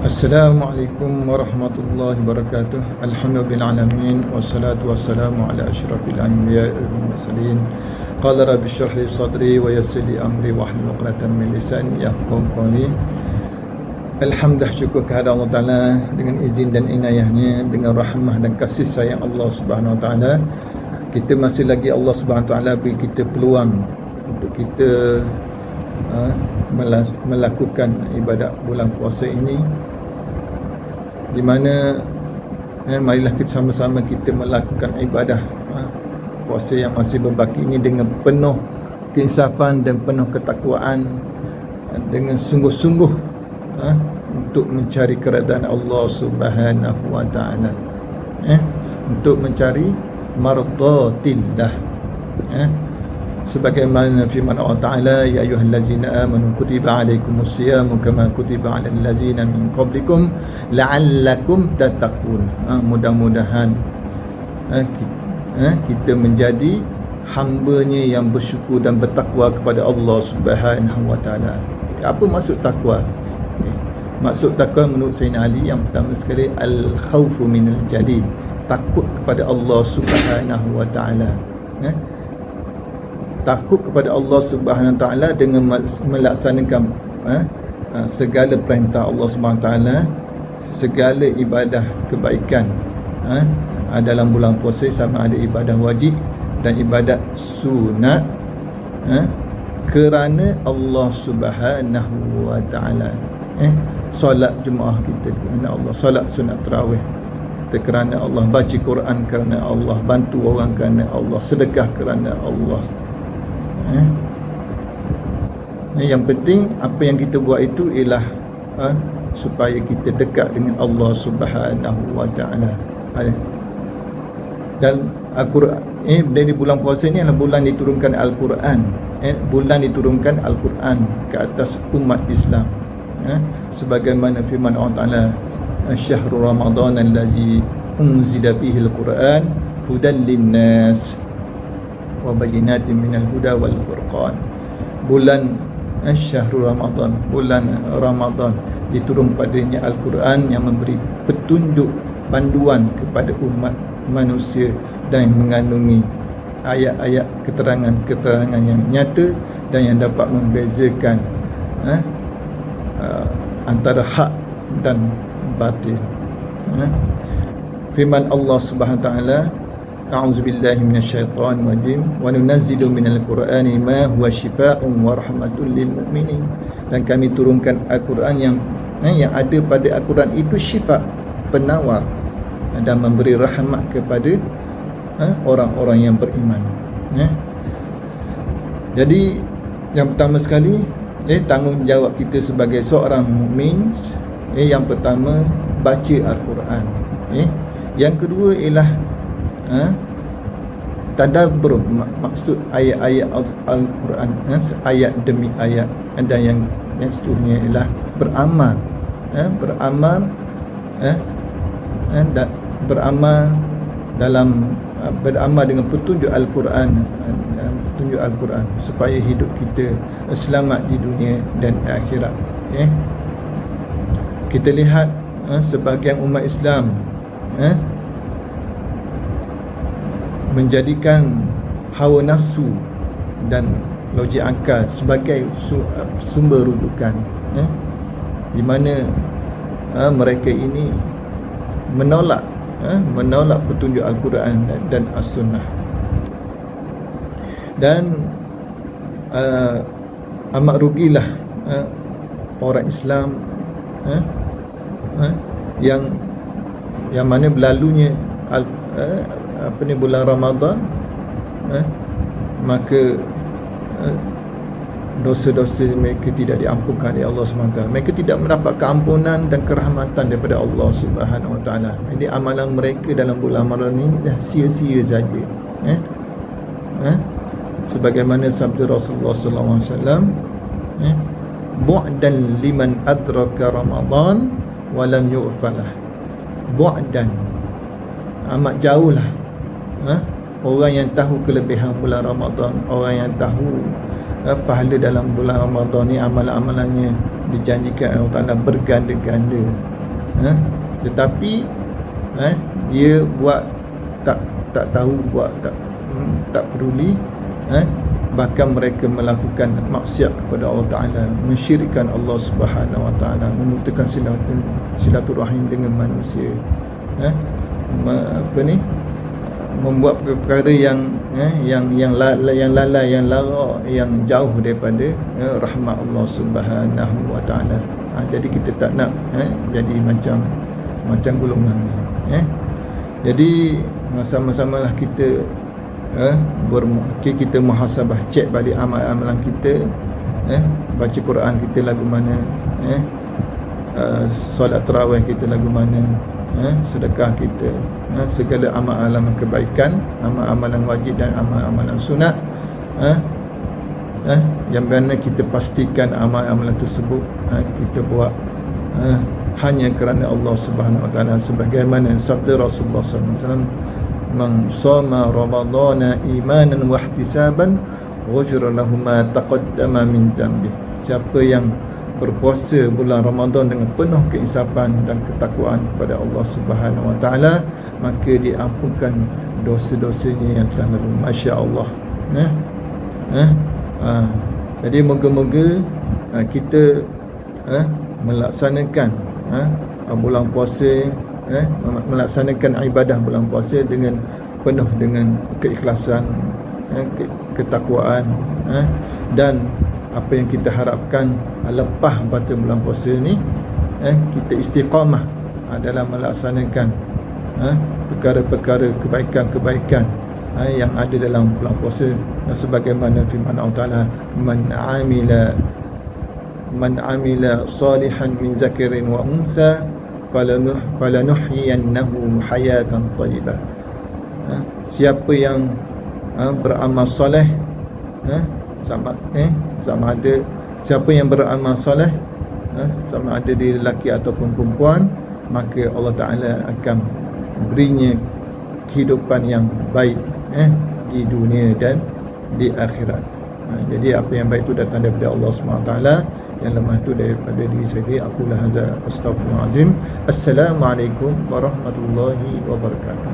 Assalamualaikum warahmatullahi wabarakatuh. Alhamdulillahirrahmanirrahim. Wassalatu wassalamu ala asyrafil anbiya'i wal mursalin. Qala rabbi shrah li sadri wa yassir li amri wahlul 'uqdatam min lisani yafqahu qawli. Alhamdulillah, syukur kehadirat Allah Ta'ala dengan izin dan inayahnya, dengan rahmah dan kasih sayang Allah Subhanahu Wa Ta'ala. Kita masih lagi Allah Subhanahu Wa Ta'ala beri kita peluang untuk kita melakukan ibadat bulan puasa ini, di mana marilah kita sama-sama kita melakukan ibadah puasa yang masih berbaki ini dengan penuh keinsafan dan penuh ketakwaan, dengan sungguh-sungguh untuk mencari keredaan Allah Subhanahu Wa Ta'ala, untuk mencari mardatillah, sebagaimana firman Allah Ta'ala, ya ayyuhallazina amanu kutiba alaikumus siyamu kama kutiba alal ladzina min qablikum la'allakum tattaqun. Mudah-mudahan kita menjadi hamba-Nya yang bersyukur dan bertakwa kepada Allah Subhanahu Wa Ta'ala. Apa maksud takwa? Maksud takwa menurut Sayyidina Ali, yang pertama sekali al-khawfu minal jalil, takut kepada Allah Subhanahu Wa Ta'ala. Takut kepada Allah Subhanahu Wa Ta'ala dengan melaksanakan segala perintah Allah Subhanahu Wa Ta'ala, segala ibadah kebaikan dalam bulan puasa, sama ada ibadah wajib dan ibadat sunat, kerana Allah Subhanahu Wa Ta'ala. Solat Jumaat kita kerana Allah, solat sunat tarawih kita kerana Allah, baca Quran kerana Allah, bantu orang kerana Allah, sedekah kerana Allah. Yang penting apa yang kita buat itu ialah supaya kita dekat dengan Allah Subhanahu Wa Ta'ala. Dan Al-Quran dari bulan puasa ni adalah bulan diturunkan Al-Quran, bulan diturunkan Al-Quran ke atas umat Islam, sebagaimana firman Allah Ta'ala, syahrul Ramadan allazi unzila fihi al-Quran hudan linnas wa bayyinatin minal huda wal furqan. Bulan syahrul Ramadan, bulan Ramadan, diturun padanya Al-Quran yang memberi petunjuk, panduan kepada umat manusia dan mengandungi ayat-ayat keterangan-keterangan yang nyata dan yang dapat membezakan antara hak dan batil. Firman Allah Subhanahu Wa Ta'ala, a'udzubillahi minasyaitonir rajim, wa nunazzilu minal qur'ani ma huwa syifaa'un wa rahmatul lil mu'minin. Dan kami turunkan Al-Quran yang ada pada Al-Quran itu syifa, penawar, dan memberi rahmat kepada orang-orang yang beriman. Jadi yang pertama sekali, tanggungjawab kita sebagai seorang mukmin, yang pertama baca Al-Quran. Yang kedua ialah tadabbur, maksud ayat-ayat Al-Quran, ayat demi ayat, dan yang seterusnya ialah beramal, beramal dengan petunjuk Al-Quran, supaya hidup kita selamat di dunia dan akhirat. Kita lihat sebahagian umat Islam menjadikan hawa nafsu dan logik akal sebagai sumber rujukan, di mana mereka ini menolak petunjuk Al-Quran dan As-Sunnah. Dan amat rugilah orang Islam yang mana berlalunya bulan Ramadan, maka dosa-dosa mereka tidak diampunkan oleh Allah SWT. Mereka tidak mendapat keampunan dan kerahmatan daripada Allah Subhanahu Wa Ta'ala. Jadi amalan mereka dalam bulan Ramadan ini dah sia-sia saja. Sebagaimana sabda Rasulullah SAW, bu'dan liman adraka Ramadan wa lam yu'falah. Bu'dan, amat jauhlah orang yang tahu kelebihan bulan Ramadan, orang yang tahu pahala dalam bulan Ramadan ni, amalan-amalannya dijanjikan Allah Ta'ala berganda-ganda. Tetapi dia buat tak tahu, buat tak peduli, bahkan mereka melakukan maksiat kepada Allah Ta'ala, mensyirikkan Allah Subhanahu Wa Ta'ala, memutuskan silaturahim dengan manusia, membuat perkara yang lalai, yang lara, yang jauh daripada rahmat Allah Subhanahu Wa Ta'ala. Jadi kita tak nak jadi macam golongan ni. Jadi sama-samalah kita kita muhasabah, cek balik amalan kita, baca Quran kita lagu mana, solat tarawih kita lagu mana, sedekah kita, segala amalan kebaikan, amalan wajib dan amalan sunat, yang mana kita pastikan amalan tersebut kita buat hanya kerana Allah Subhanahu Wa Taala, sebagaimana sabda Rasulullah sallallahu alaihi wasallam, "Man shoma ramadhana imanan wa ihtisaban ghufira lahu ma taqaddama min dhanbi." Siapa yang berpuasa bulan Ramadan dengan penuh keinsafan dan ketakwaan kepada Allah Subhanahu Wa Taala, maka diampunkan dosa-dosanya yang telah lalu. Masya-Allah. Jadi moga-moga kita melaksanakan bulan puasa, melaksanakan ibadah bulan puasa dengan penuh dengan keikhlasan, ketakwaan, dan apa yang kita harapkan lepas pada bulan puasa ni, kita istiqamah dalam melaksanakan perkara-perkara kebaikan-kebaikan yang ada dalam bulan puasa, sebagaimana firman Allah Taala, man amila salihan min zakarin wa unsa falanuhyiyannahu hayatan thayyibah. Siapa yang beramal soleh, sama ada siapa yang beramal soleh, sama ada dia lelaki ataupun perempuan, maka Allah Ta'ala akan berinya kehidupan yang baik di dunia dan di akhirat. Jadi apa yang baik itu datang daripada Allah SWT, yang lemah itu daripada diri saya. Aku lahazah, astaghfirullahalazim. Assalamualaikum warahmatullahi wabarakatuh.